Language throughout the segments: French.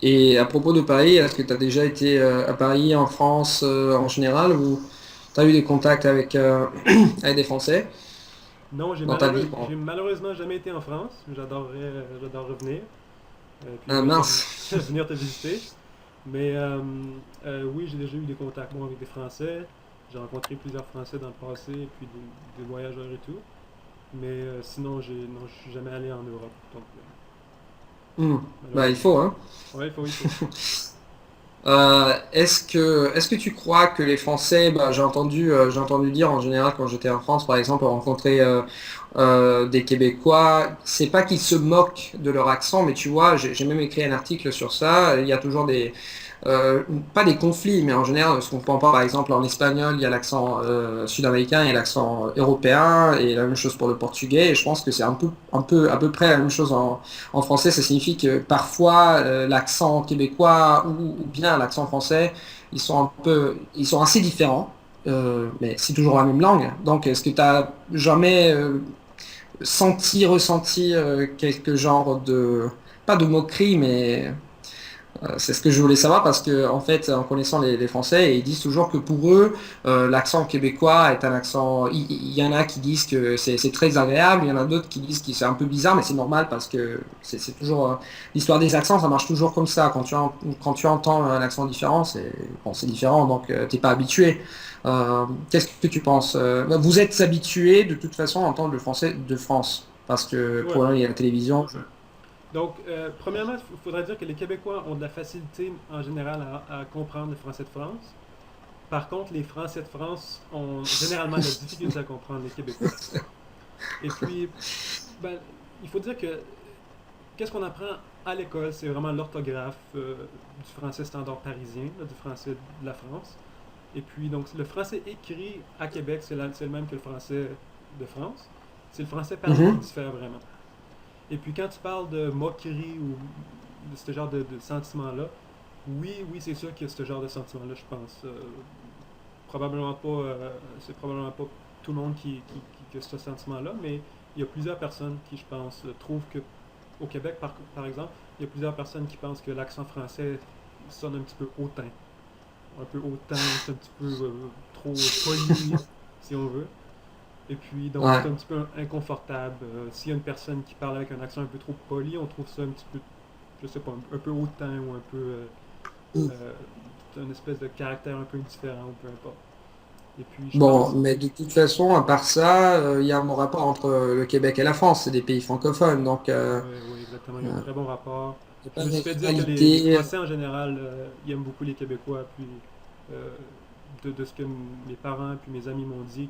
Et à propos de Paris, est-ce que tu as déjà été à Paris, en France en général, ou tu as eu des contacts avec, avec des Français Non, dans ta vie? j'ai malheureusement jamais été en France. J'adore revenir. Puis Ah venir mince. venir te visiter. Mais oui, j'ai déjà eu des contacts moi, avec des Français. J'ai rencontré plusieurs Français dans le passé, et puis des voyageurs et tout. Mais sinon, non, je suis jamais allé en Europe. Donc, Hmm. Bah, il malheureusement. faut, hein. Ouais, il faut. Est-ce que tu crois que les Français, bah, j'ai entendu dire en général quand j'étais en France, par exemple, rencontrer des Québécois, c'est pas qu'ils se moquent de leur accent, mais tu vois, j'ai même écrit un article sur ça. Il y a toujours euh, pas des conflits, mais en général, on se comprend pas. Par exemple, en espagnol, il y a l'accent sud-américain et l'accent européen, et la même chose pour le portugais. Et je pense que c'est à peu près la même chose en français. Ça signifie que parfois, l'accent québécois ou bien l'accent français, ils sont assez différents. Mais c'est toujours la même langue. Donc, est-ce que tu as jamais ressenti quelque genre de, pas de moquerie, mais c'est ce que je voulais savoir parce que, en fait, en connaissant les Français, ils disent toujours que pour eux, l'accent québécois est un accent. Il y en a qui disent que c'est très agréable, il y en a d'autres qui disent que c'est un peu bizarre, mais c'est normal parce que c'est toujours l'histoire des accents, ça marche toujours comme ça. Quand tu entends un accent différent, c'est bon, c'est différent, donc t'es pas habitué. Qu'est-ce que tu penses? Vous êtes habitué de toute façon à entendre le français de France parce que Ouais. pour il y a la télévision. Donc, premièrement, il faudrait dire que les Québécois ont de la facilité en général à comprendre le français de France. Par contre, les Français de France ont généralement de la difficulté à comprendre les Québécois. Et puis, ben, il faut dire que qu'est-ce qu'on apprend à l'école, c'est vraiment l'orthographe du français standard parisien, là, du français de la France. Et puis, donc, le français écrit à Québec, c'est le même que le français de France. C'est le français parlé qui Mhm. diffère vraiment. Et puis, quand tu parles de moquerie ou de ce genre de sentiment-là, oui, c'est sûr qu'il y a ce genre de sentiment-là, je pense. Probablement pas, c'est probablement pas tout le monde qui a ce sentiment-là, mais il y a plusieurs personnes qui, je pense, trouvent que au Québec, par exemple, il y a plusieurs personnes qui pensent que l'accent français sonne un petit peu hautain. Un peu hautain, c'est un petit peu trop poli, si on veut. Et puis, donc, Ouais. c'est un petit peu inconfortable. S'il y a une personne qui parle avec un accent un peu trop poli, on trouve ça un petit peu, je sais pas, un peu hautain ou un peu. Euh, une espèce de caractère un peu différent ou peu importe. Et puis, je Bon, pense. mais de toute façon, à part ça, il y a un bon rapport entre le Québec et la France, c'est des pays francophones, donc Oui, oui, exactement. Il y a un très bon rapport. il n'y a Je pas me de suis fait dire que les rivalité. Français en général, ils aiment beaucoup les Québécois. Puis, euh, de ce que mes parents puis mes amis m'ont dit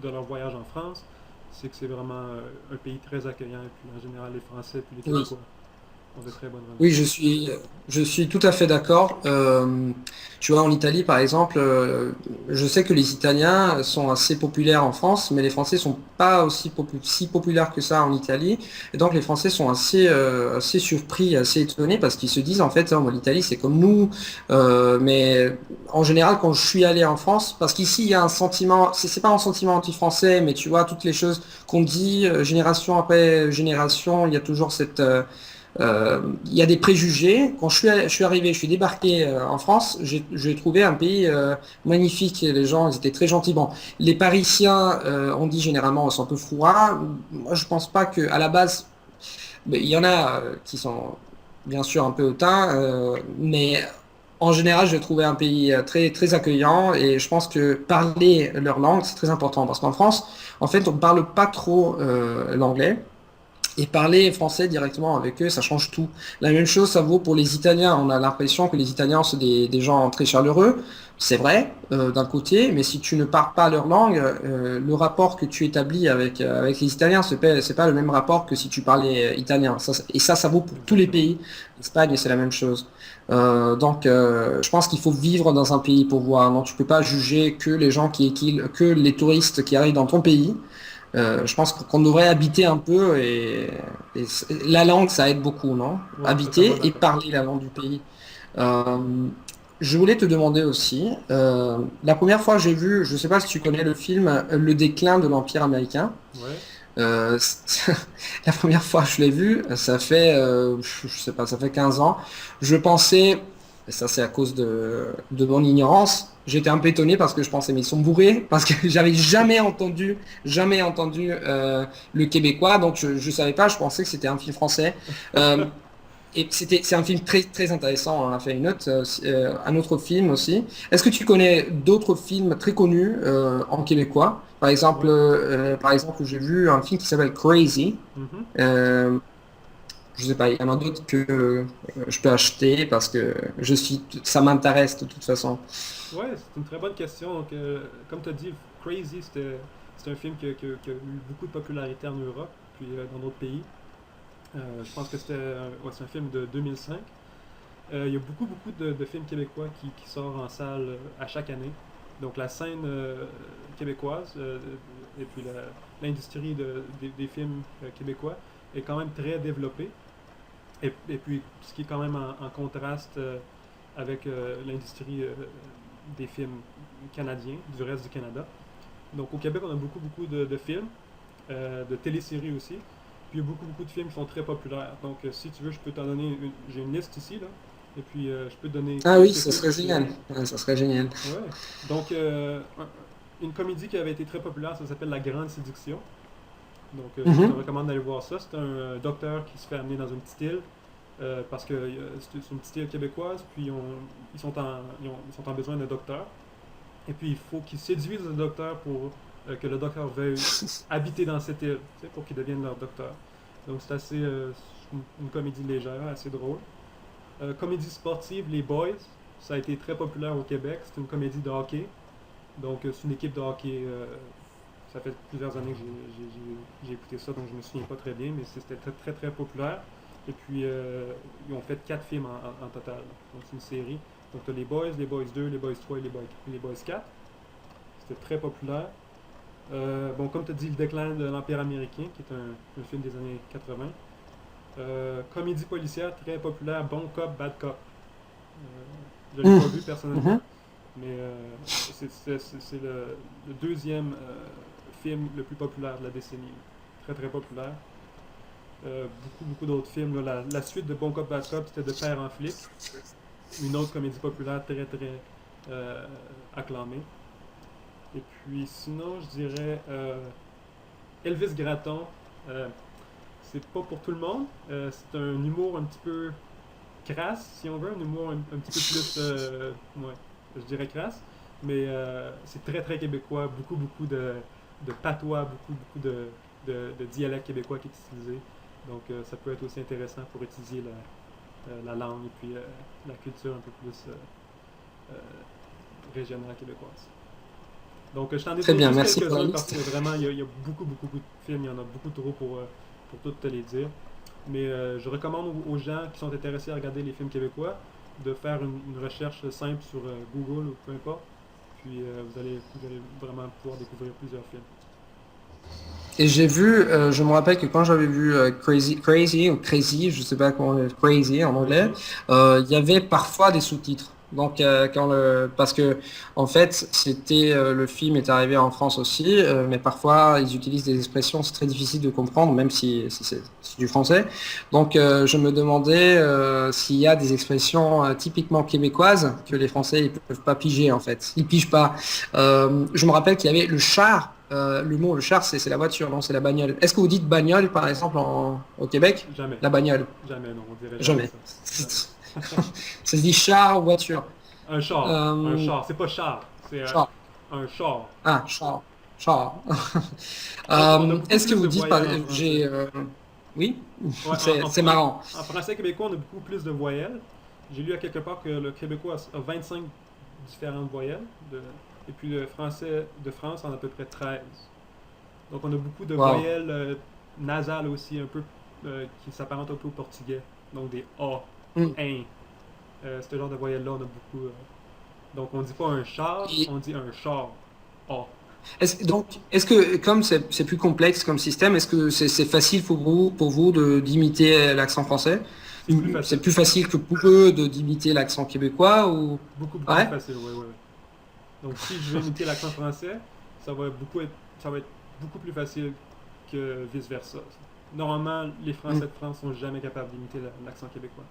de leur voyage en France, c'est que c'est vraiment un pays très accueillant. Et puis, en général, les Français puis les Oui. Québécois ont de très bonnes Oui, relations. je suis tout à fait d'accord. Tu vois, en Italie, par exemple, je sais que les Italiens sont assez populaires en France, mais les Français sont pas si populaires que ça en Italie. Et donc, les Français sont assez surpris, assez étonnés parce qu'ils se disent, en fait, oh, l'Italie, c'est comme nous. Mais en général, quand je suis allé en France, parce qu'ici, il y a un sentiment, c'est pas un sentiment anti-français, mais tu vois, toutes les choses qu'on dit, génération après génération, il y a toujours il y a des préjugés. Quand je suis arrivé, je suis débarqué en France, j'ai trouvé un pays magnifique. Les gens, ils étaient très gentils. Bon, les Parisiens, on dit généralement, sont un peu froids. Moi, je pense pas que, à la base, mais il y en a qui sont bien sûr un peu hautains, mais en général, j'ai trouvé un pays très accueillant et je pense que parler leur langue, c'est très important parce qu'en France, en fait, on ne parle pas trop l'anglais. Et parler français directement avec eux, ça change tout. La même chose, ça vaut pour les Italiens. On a l'impression que les Italiens, c'est des gens très chaleureux. C'est vrai, d'un côté, mais si tu ne parles pas leur langue, le rapport que tu établis avec les Italiens, c'est pas le même rapport que si tu parlais italien. Ça vaut pour tous les Exactement. pays. L'Espagne, c'est la même chose. Je pense qu'il faut vivre dans un pays pour voir. Non, tu peux pas juger que les gens que les touristes qui arrivent dans ton pays. Je pense qu'on devrait habiter un peu la langue, ça aide beaucoup, non? Ouais, totalement Habiter et d'accord. parler la langue du pays. Euh, je voulais te demander aussi, la première fois que j'ai vu, je ne sais pas si tu connais le film Le déclin de l'Empire américain. Ouais. Euh, la première fois que je l'ai vu, ça fait, je sais pas, ça fait 15 ans. Je pensais, et ça c'est à cause de mon ignorance, j'étais un peu étonné parce que je pensais, mais ils sont bourrés, parce que j'avais jamais entendu le québécois, donc je savais pas, je pensais que c'était un film français. Euh, et c'est un film très intéressant. On a fait un autre film aussi. Est-ce que tu connais d'autres films très connus en québécois? Ouais. Par exemple, j'ai vu un film qui s'appelle Crazy. Mhm. Euh, je sais pas, il y en a d'autres que je peux acheter parce que ça m'intéresse de toute façon. Ouais, c'est une très bonne question. Donc, comme tu as dit, Crazy, c'était un film qui a eu beaucoup de popularité en Europe, puis dans d'autres pays. Je pense que ouais, c'est un film de 2005. Il y a beaucoup de films québécois qui sortent en salle à chaque année. Donc la scène québécoise et puis l'industrie des films québécois est quand même très développée. Et puis ce qui est quand même en contraste avec l'industrie des films canadiens, du reste du Canada. Donc au Québec, on a beaucoup de films, de téléséries aussi. Puis il y a beaucoup de films qui sont très populaires. Donc si tu veux, je peux t'en donner j'ai une liste ici, là. Et puis je peux te donner Ah oui, quelques ça films serait pour que... génial. Ouais, ça serait génial. Ouais. Donc une comédie qui avait été très populaire, ça s'appelle La Grande Séduction. Donc je te Mhm. recommande d'aller voir ça. C'est un docteur qui se fait amener dans une petite île parce que c'est une petite île québécoise, puis ils sont en besoin d'un docteur. Et puis il faut qu'ils séduisent le docteur pour que le docteur veuille habiter dans cette île, tu sais, pour qu'il devienne leur docteur. Donc c'est assez une comédie légère, assez drôle. Comédie sportive, Les Boys, ça a été très populaire au Québec. C'est une comédie de hockey. Donc c'est une équipe de hockey. Ça fait plusieurs années que j'ai écouté ça, donc je me souviens pas très bien, mais c'était très populaire. Et puis ils ont fait 4 films en total. Donc c'est une série. Donc tu as Les Boys 2, Les Boys 3 et Les Boys 4. C'était très populaire. Bon, comme tu as dit, Le déclin de l'Empire américain, qui est un film des années 80. Comédie policière très populaire, Bon Cop, Bad Cop. Je ne l'ai pas Mhm. vu personnellement, Mhm. mais c'est le deuxième film le plus populaire de la décennie. Très populaire. Beaucoup d'autres films. Là. La suite de Bon Cop, Bad Cop, c'était De Père en flic. Une autre comédie populaire très euh, acclamée. Et puis sinon, je dirais Elvis Gratton. Euh, c'est pas pour tout le monde. C'est un humour un petit peu crasse, si on veut, un humour un petit peu plus, ouais, je dirais crasse, mais c'est très québécois, beaucoup de patois, beaucoup de dialecte québécois qui est utilisé. Donc ça peut être aussi intéressant pour étudier la langue et puis la culture un peu plus régionale québécoise. Donc je t'en ai Très donné bien, juste merci pour la quelques-uns parce que liste. vraiment il y a beaucoup de films, il y en a beaucoup trop pour toutes te les dire. Mais je recommande aux gens qui sont intéressés à regarder les films québécois de faire une recherche simple sur Google ou peu importe. Puis vous allez vraiment pouvoir découvrir plusieurs films. Et je me rappelle que quand j'avais vu Crazy ou Crazy, je sais pas comment, Crazy en anglais, Crazy. il y avait parfois des sous-titres. Donc parce que en fait le film est arrivé en France aussi, mais parfois ils utilisent des expressions, c'est très difficile de comprendre, même si c'est du français. Donc je me demandais s'il y a des expressions typiquement québécoises que les Français ils peuvent pas piger en fait, ils pigent pas. Je me rappelle qu'il y avait le char. Le char, c'est la voiture, non, c'est la bagnole. Est-ce que vous dites bagnole, par exemple, au Québec? Jamais. La bagnole. Jamais, non, on dirait jamais Jamais. ça. Jamais. Ça se dit char ou voiture. Un char. Un Euh, char. C'est pas char. C'est char. un char. Ah, char. Char. Donc on a beaucoup Est-ce que plus de vous dites par... voyelles en français. Oui, Ouais, c'est marrant. en français québécois, on a beaucoup plus de voyelles. J'ai lu à quelque part que le québécois a 25 différentes voyelles. Et puis le français de France en a à peu près 13. Donc on a beaucoup de Wow. voyelles nasales aussi, un peu qui s'apparentent un peu au portugais. Donc des A, Hmm. un. Ce genre de voyelles-là, on a beaucoup. Donc on dit pas un char, Et on dit un char. A. est-ce que, comme c'est plus complexe comme système, est-ce que c'est facile pour vous d'imiter l'accent français? C'est plus C'est facile. plus facile que pour eux d'imiter l'accent québécois ou... Beaucoup plus Ouais? facile, ouais. Donc si je veux imiter l'accent français, ça va être beaucoup plus facile que vice-versa. Normalement, les Français Mm. de France sont jamais capables d'imiter l'accent québécois.